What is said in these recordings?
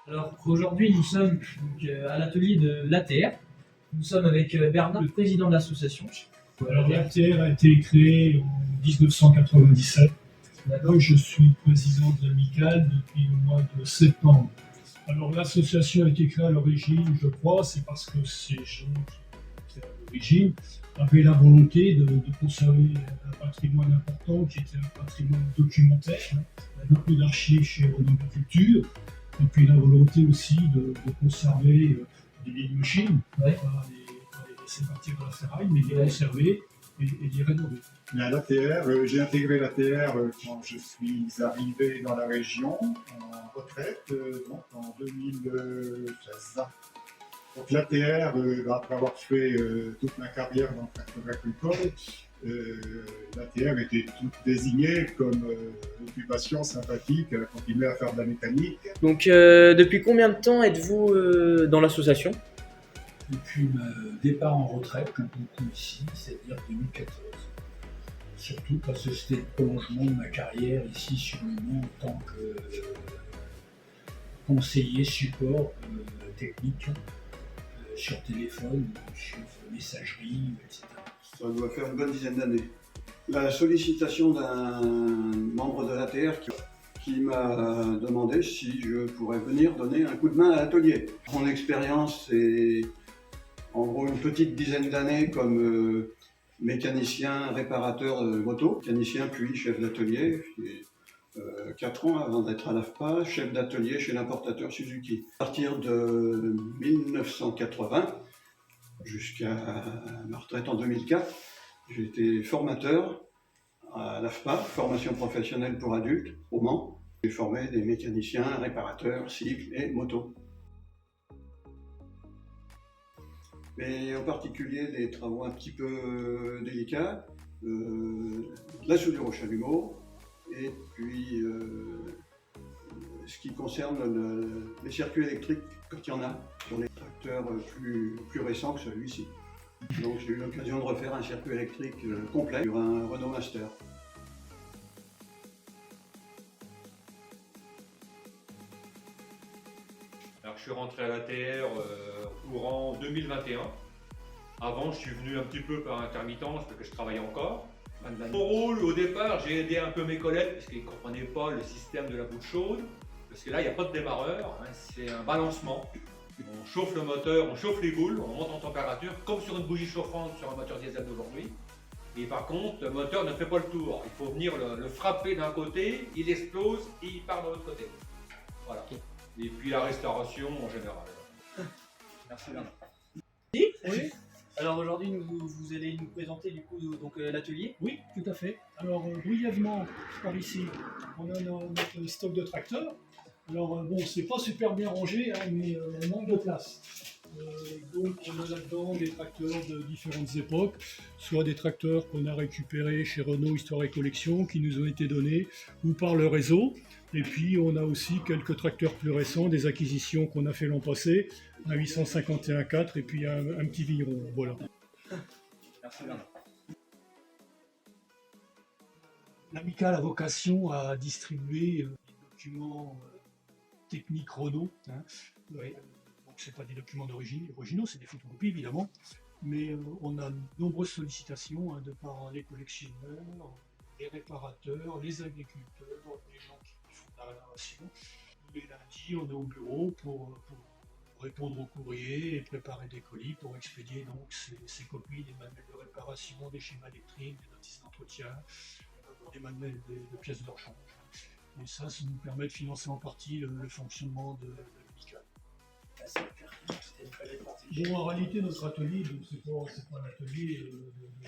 Alors aujourd'hui, nous sommes donc, à l'atelier de l'ATR. Nous sommes avec Bernard, le président de l'association. Alors l'ATR a été créée en 1997. Moi, je suis président de l'amicale depuis le mois de septembre. Alors l'association a été créée à l'origine, je crois, c'est parce que ces gens qui étaient à l'origine avaient la volonté de conserver un patrimoine important qui était un patrimoine documentaire. Il y a beaucoup d'archives chez Renault Culture. Et puis la volonté aussi de conserver des vieilles machines, pas les laisser partir à la ferraille, mais les conserver et les rénover. J'ai intégré l'ATR quand je suis arrivé dans la région en retraite, donc en 2016. Donc l'ATR, après avoir fait toute ma carrière dans le secteur agricole, l'ATR était toute désignée comme occupation sympathique à continuer à faire de la mécanique. Donc depuis combien de temps êtes-vous dans l'association? Depuis mon départ en retraite, comme beaucoup ici, c'est-à-dire 2014. Surtout parce que c'était le prolongement de ma carrière ici sur le Mans en tant que conseiller support technique sur téléphone, sur messagerie, etc. Ça doit faire une bonne dizaine d'années. La sollicitation d'un membre de l'ATR qui m'a demandé si je pourrais venir donner un coup de main à l'atelier. Mon expérience, c'est en gros une petite dizaine d'années comme mécanicien réparateur de moto, mécanicien puis chef d'atelier. 4 ans avant d'être à l'AFPA, chef d'atelier chez l'importateur Suzuki. À partir de 1980 jusqu'à ma retraite en 2004, j'ai été formateur à l'AFPA, formation professionnelle pour adultes, au Mans. J'ai formé des mécaniciens, réparateurs, cycles et motos. Mais en particulier des travaux un petit peu délicats, de la soudure au chalumeau, et puis ce qui concerne les circuits électriques quand il y en a, sur les tracteurs plus récents que celui-ci. Donc j'ai eu l'occasion de refaire un circuit électrique complet sur un Renault Master. Alors je suis rentré à l'ATR courant 2021. Avant, je suis venu un petit peu par intermittence parce que je travaillais encore. Mon rôle, au départ, j'ai aidé un peu mes collègues parce qu'ils ne comprenaient pas le système de la boule chaude. Parce que là, il n'y a pas de démarreur, hein, c'est un balancement. On chauffe le moteur, on chauffe les boules, on monte en température, comme sur une bougie chauffante sur un moteur diesel d'aujourd'hui. Et par contre, le moteur ne fait pas le tour. Il faut venir le frapper d'un côté, il explose et il part de l'autre côté. Voilà. Et puis la restauration en général. Merci Bernard. Oui. Alors aujourd'hui, vous allez nous présenter du coup l'atelier. Oui, tout à fait. Alors brièvement, par ici, on a notre stock de tracteurs. Alors bon, c'est pas super bien rangé, hein, mais on manque de place. Donc on a là-dedans des tracteurs de différentes époques, soit des tracteurs qu'on a récupérés chez Renault Histoire et Collection, qui nous ont été donnés, ou par le réseau. Et puis on a aussi quelques tracteurs plus récents, des acquisitions qu'on a fait l'an passé, un 851-4 et puis un petit Veyron. Voilà. Merci Bernard. L'amicale a vocation à distribuer des documents techniques Renault. Hein. Ouais. Donc ce pas des documents originaux, c'est des photocopies évidemment, mais on a de nombreuses sollicitations de par les collectionneurs, les réparateurs, les agriculteurs, les gens qui font de la réparation. Les lundis, on est au bureau pour répondre aux courriers et préparer des colis pour expédier donc ces copies des manuels de réparation, des schémas électriques, des notices d'entretien, des manuels de pièces de rechange. Et ça nous permet de financer en partie le fonctionnement de l'amicale. Bon, en réalité, notre atelier, c'est pas un atelier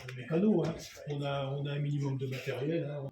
de mécano. Hein. On a un minimum de matériel. Hein.